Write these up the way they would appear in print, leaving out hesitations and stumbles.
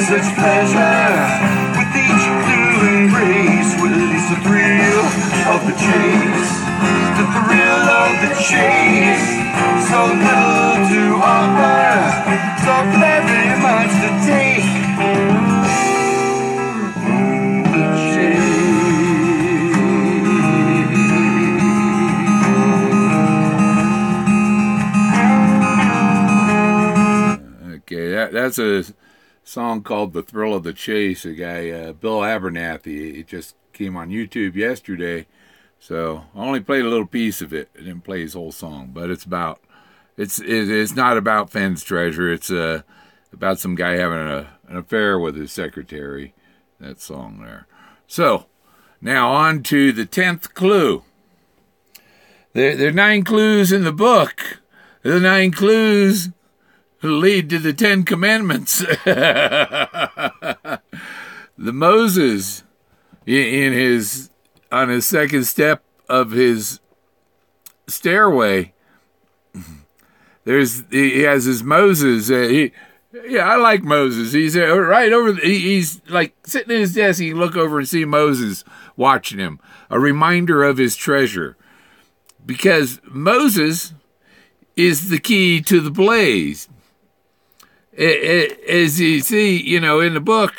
such pleasure with each new embrace. Release the thrill of the chase, the thrill of the chase. So little to offer, so very much to take. The chase. Okay, that's a song called "The Thrill of the Chase." A guy, Bill Abernathy, it just came on YouTube yesterday. So I only played a little piece of it. I didn't play his whole song, but it's not about Fenn's treasure. It's about some guy having an affair with his secretary. That song there. So now on to the 10th clue. There are 9 clues in the book. The 9 clues lead to the 10 commandments. The Moses on his second step of his stairway, he has his Moses. I like Moses. He's right over. He's like sitting at his desk. You can look over and see Moses watching him. A reminder of his treasure, because Moses is the key to the blaze. As you see, in the book,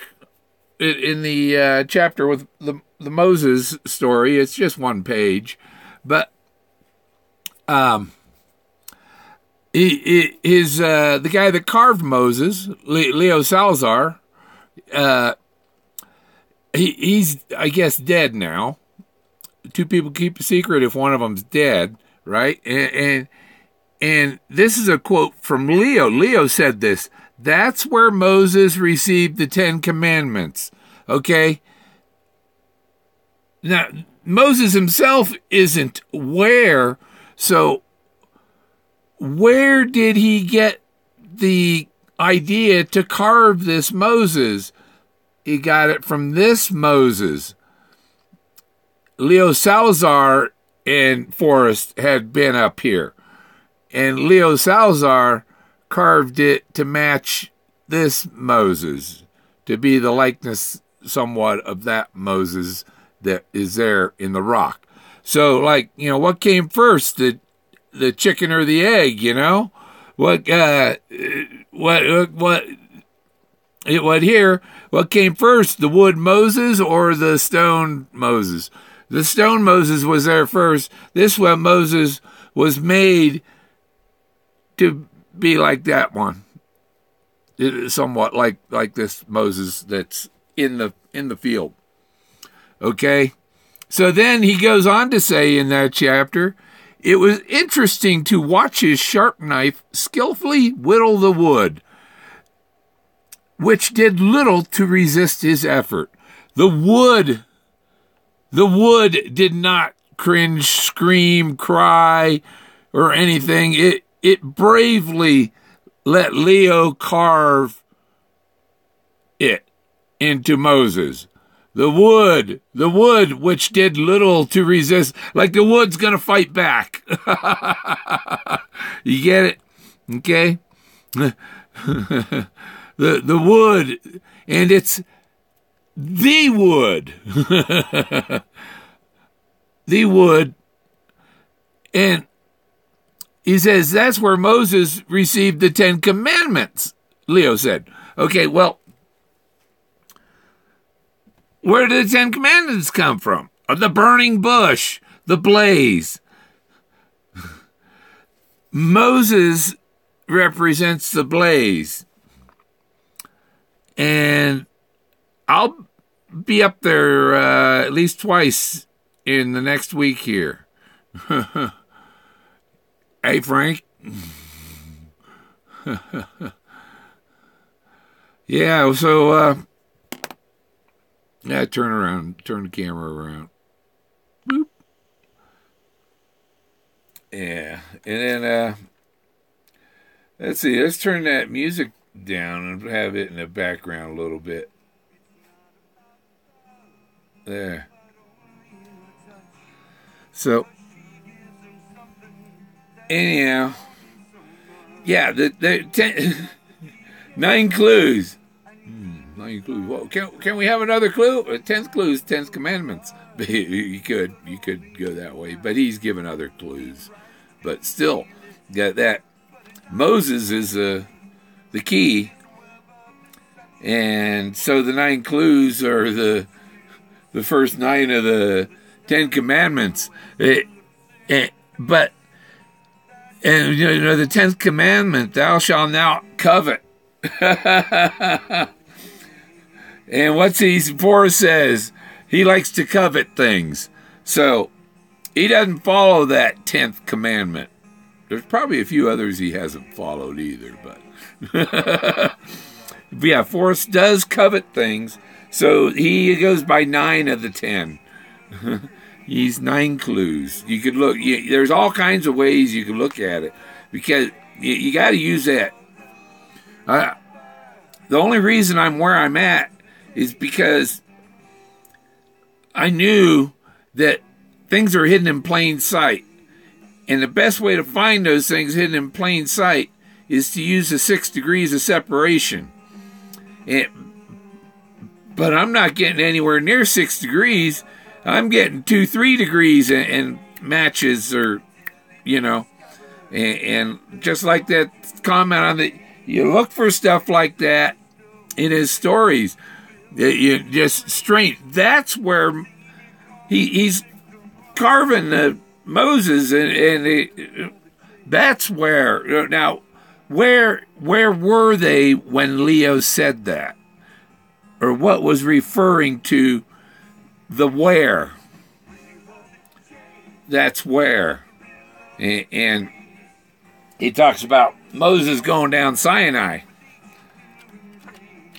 in the chapter with the Moses story, it's just one page, but the guy that carved Moses, Leo Salazar, he's I guess dead now. 2 people keep a secret if one of them's dead, right? And this is a quote from Leo. Leo said this. That's where Moses received the 10 commandments. Okay? Now, Moses himself isn't where, so where did he get the idea to carve this Moses? He got it from this Moses. Leo Salazar and Forrest had been up here, and Leo Salazar carved it to match this Moses, to be the likeness somewhat of that Moses that is there in the rock. So, what came first, the chicken or the egg? What came first, the wood Moses or the stone Moses? The stone Moses was there first. This one Moses was made to be like that one, somewhat like this Moses that's in the field. Okay, so then he goes on to say in that chapter, it was interesting to watch his sharp knife skillfully whittle the wood, which did little to resist his effort. The wood did not cringe, scream, cry, or anything. It bravely let Leo carve it into Moses. The wood which did little to resist, like the wood's going to fight back. You get it? Okay? The wood, and it's the wood. The wood. And he says that's where Moses received the 10 commandments, Leo said. Okay, well, where did the 10 commandments come from? The burning bush, the blaze. Moses represents the blaze. And I'll be up there at least twice in the next week here. Hey, Frank. Yeah, so, turn the camera around. Boop. Yeah, and then, let's see, let's turn that music down and have it in the background a little bit. There. So, anyhow, yeah, the 9 clues. 9 clues. Well, can we have another clue? 10th clue is 10th commandments. You could go that way, but he's given other clues. But still, that Moses is the key, and so the 9 clues are the first 9 of the 10 commandments. But the 10th commandment, thou shalt not covet. And Forrest says he likes to covet things, so he doesn't follow that 10th commandment. There's probably a few others he hasn't followed either, but yeah, Forrest does covet things, so he goes by 9 of the 10. He's 9 clues. You could look. There's all kinds of ways you can look at it, because you got to use that. The only reason I'm where I'm at is because I knew that things are hidden in plain sight. And the best way to find those things hidden in plain sight is to use the 6 degrees of separation. But I'm not getting anywhere near 6 degrees. I'm getting 2-3 degrees and matches, or, and just like that comment on the, you look for stuff like that in his stories. You just straight. That's where he's carving Moses, and that's where. Now, where were they when Leo said that, or what was referring to the where? That's where, and he talks about Moses going down Sinai,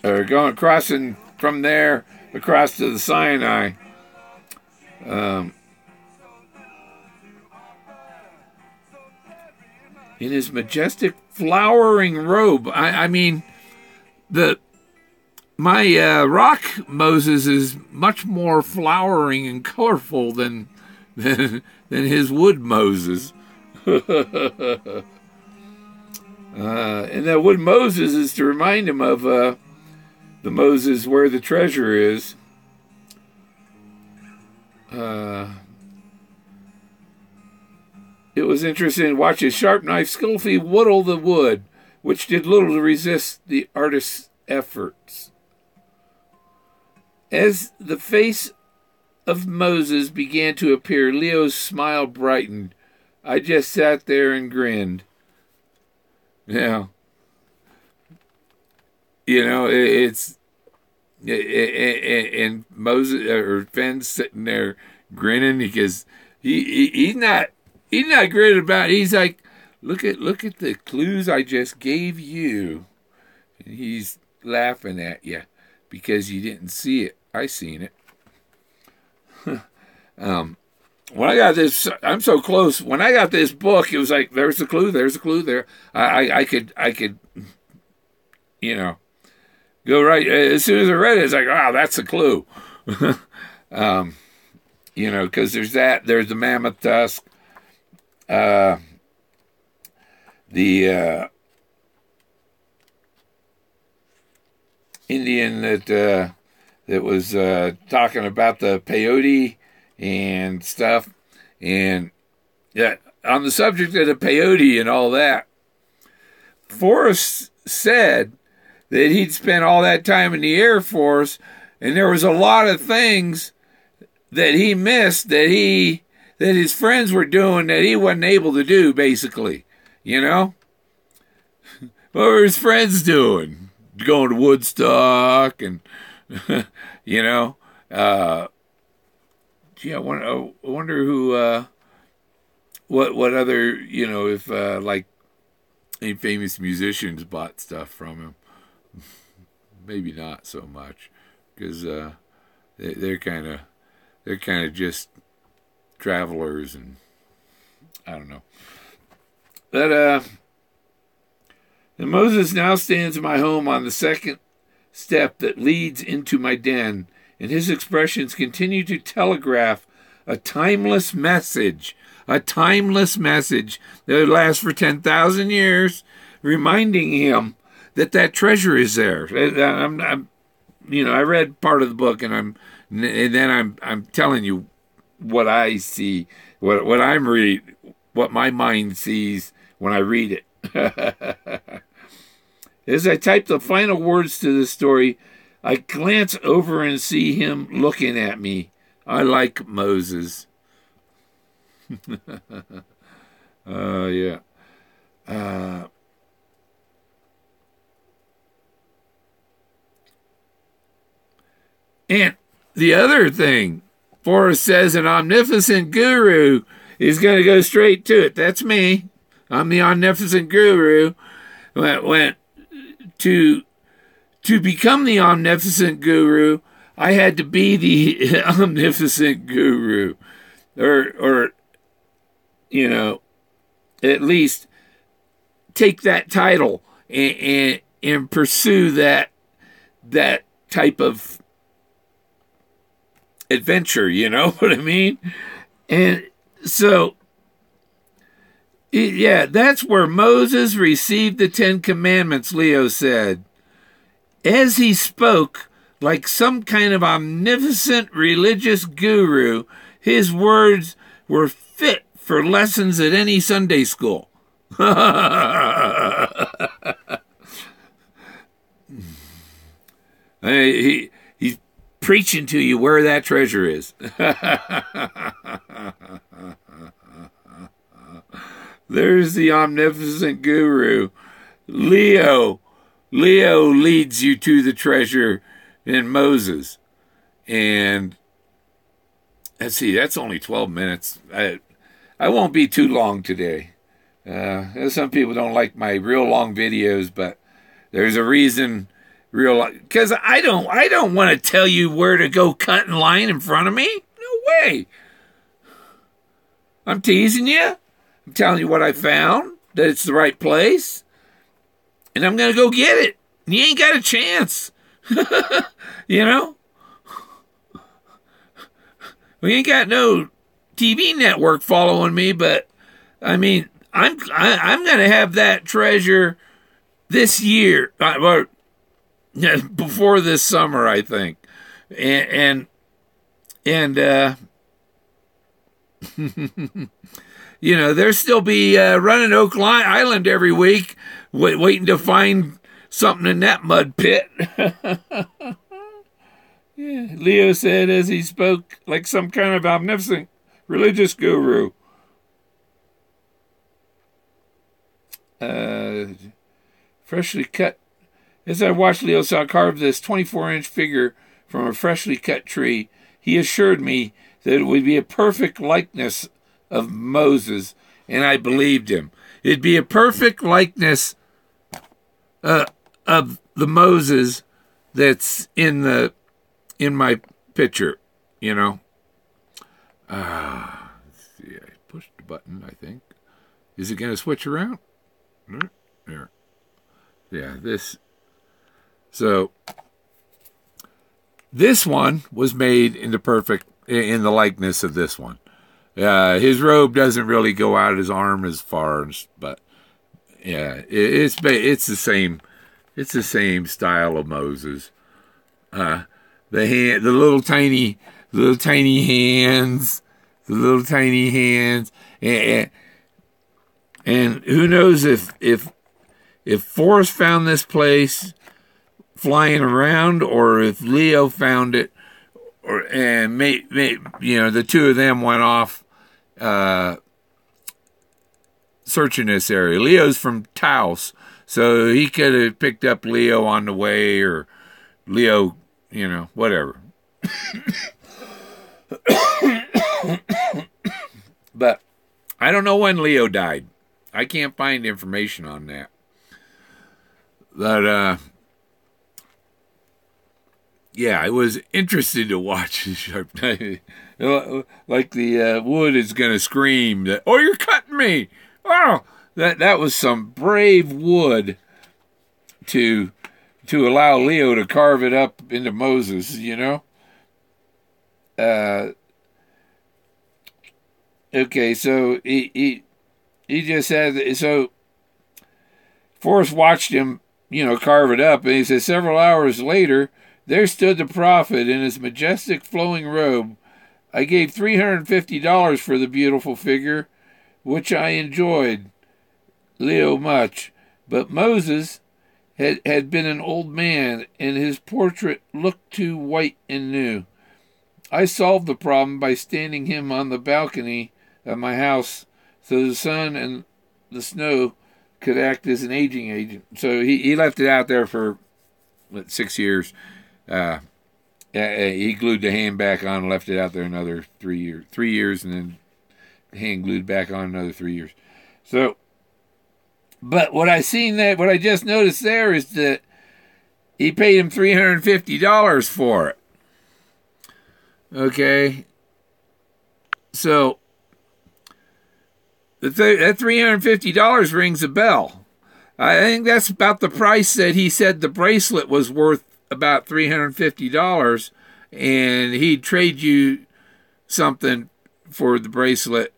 or crossing from there across to the Sinai. In his majestic flowering robe. I mean, my rock Moses is much more flowering and colorful than his wood Moses. And that wood Moses is to remind him of the Moses where the treasure is. It was interesting to watch his sharp knife skillfully whittle the wood, which did little to resist the artist's efforts. As the face of Moses began to appear, Leo's smile brightened. I just sat there and grinned. Now, it's and Moses or Fenn's sitting there grinning because he's not grinning about it. He's like, look at the clues I just gave you. And he's laughing at you because you didn't see it. I seen it. When I got this, I'm so close. When I got this book, it was like, there's a clue there. I could, go right. As soon as I read it, it's like, wow, that's a clue. Because there's the mammoth tusk, the Indian that was talking about the peyote and stuff, and on the subject of the peyote and all that, Forrest said that he'd spent all that time in the Air Force, and there was a lot of things that he missed that his friends were doing that he wasn't able to do, basically. What were his friends doing? Going to Woodstock and, I wonder who, what other, if, like, any famous musicians bought stuff from him. Maybe not so much, because they're kind of just travelers, and I don't know. But and Moses now stands in my home on the second step that leads into my den, and his expressions continue to telegraph a timeless message that would last for 10,000 years, reminding him that treasure is there. I read part of the book, and then I'm telling you what I see, what I'm reading, what my mind sees when I read it. As I type the final words to the story, I glance over and see him looking at me. I like Moses. Yeah. And the other thing, Forrest says an omnificent guru is going to go straight to it. That's me. I'm the omnificent guru. When to become the omnificent guru, I had to be the omnificent guru, or at least take that title and pursue that type of adventure, you know what I mean? And so, yeah, that's where Moses received the 10 Commandments, Leo said. As he spoke, like some kind of omnipotent religious guru, his words were fit for lessons at any Sunday school. He's preaching to you where that treasure is. There's the omnipotent guru. Leo leads you to the treasure in Moses. And let's see, that's only 12 minutes. I won't be too long today. Some people don't like my real long videos, but there's a reason. Because I don't want to tell you where to go cut in line in front of me. No way. I'm teasing you. I'm telling you what I found, that it's the right place, and I'm going to go get it. And you ain't got a chance. You know? We ain't got no TV network following me, but I mean, I'm going to have that treasure this year, or before this summer, I think. And there'll still be running Oak Island every week, waiting to find something in that mud pit. Yeah, Leo said as he spoke like some kind of omnipotent religious guru. Freshly cut. As I watched Leo carve this 24-inch figure from a freshly cut tree, he assured me that it would be a perfect likeness of Moses, and I believed him. It'd be a perfect likeness of the Moses that's in my picture, you know. Let's see, I pushed the button, I think. Is it going to switch around? There. Yeah, this. So, this one was made in the likeness of this one. His robe doesn't really go out his arm as far, but yeah, it's the same. It's the same style of Moses. The little tiny hands, and who knows if Forrest found this place flying around, or if Leo found it, and the two of them went off searching this area. Leo's from Taos, so he could have picked up Leo on the way, or Leo, whatever. But I don't know when Leo died. I can't find information on that. But yeah, I was interested to watch the sharp knife. Like the wood is going to scream that, "Oh, you're cutting me!" Oh, that was some brave wood to allow Leo to carve it up into Moses, Okay, so he just said, so Forrest watched him, carve it up, and he said several hours later, There stood the prophet in his majestic flowing robe. I gave $350 for the beautiful figure, which I enjoyed, Leo, much. But Moses had been an old man, and his portrait looked too white and new. I solved the problem by standing him on the balcony of my house so the sun and the snow could act as an aging agent. So he left it out there for 6 years. He glued the hand back on and left it out there another 3 years. 3 years, and then the hand glued back on another 3 years. So, but what I just noticed there is that he paid him $350 for it. Okay, so that $350 rings a bell. I think that's about the price that he said the bracelet was worth, about $350, and he'd trade you something for the bracelet,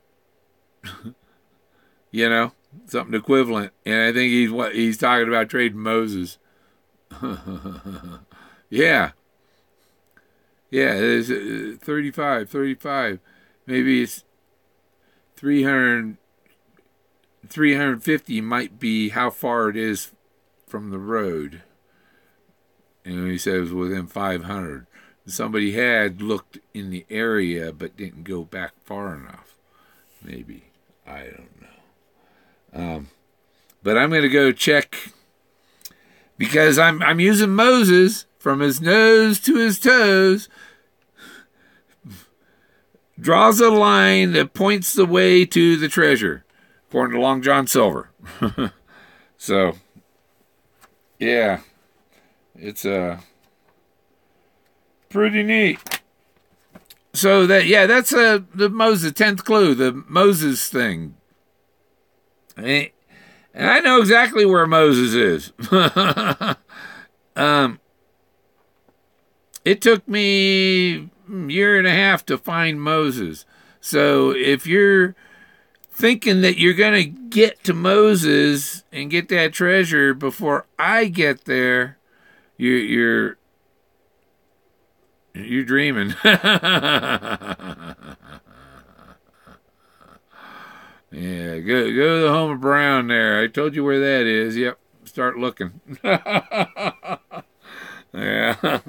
something equivalent. And I think he's talking about trading Moses. Yeah. Yeah, it's 35. Maybe it's 350 might be how far it is from the road. And he said it was within 500. Somebody had looked in the area but didn't go back far enough. Maybe. I don't know. But I'm going to go check, because I'm using Moses from his nose to his toes. Draws a line that points the way to the treasure, according to Long John Silver. So, yeah, it's pretty neat. So that's the Moses 10th clue, the Moses thing. And I know exactly where Moses is. It took me a year and a half to find Moses. So if you're thinking that you're going to get to Moses and get that treasure before I get there, you're dreaming. Yeah, go to the home of Brown there. I told you where that is. Yep, start looking. Yeah,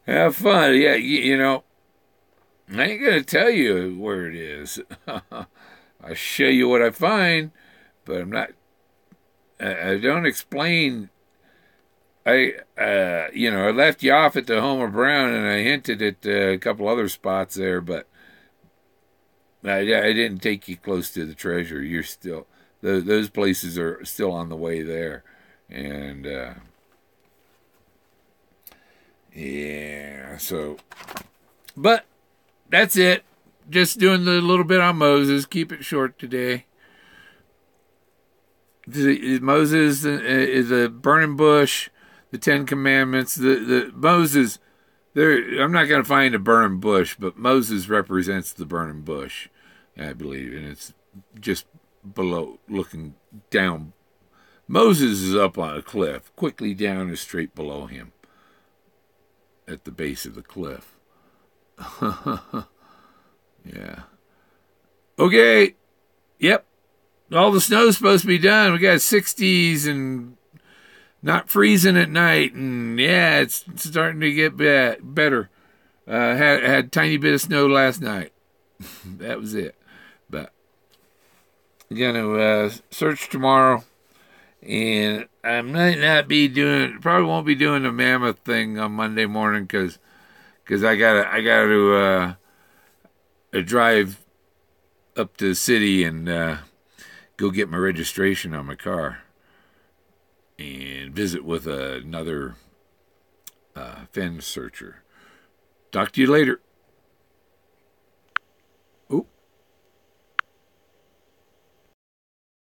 have fun. Yeah, I ain't gonna tell you where it is. I'll show you what I find, but I'm not. I don't explain. I left you off at the home of Brown, and I hinted at a couple other spots there, but I didn't take you close to the treasure. You're still those places are still on the way there, and yeah. So, but that's it. Just doing the little bit on Moses. Keep it short today. Moses is a burning bush. The Ten Commandments. The Moses. I'm not going to find a burning bush, but Moses represents the burning bush, I believe, and it's just below, looking down. Moses is up on a cliff. Quickly down is straight below him, at the base of the cliff. Yeah. Okay. Yep. All the snow's supposed to be done. We got 60s and not freezing at night, and yeah, it's starting to get better. Had a tiny bit of snow last night. That was it. But I'm gonna search tomorrow, and I might not be probably won't be doing the mammoth thing on Monday morning because I gotta drive up to the city and go get my registration on my car and visit with another Fenn searcher. Talk to you later.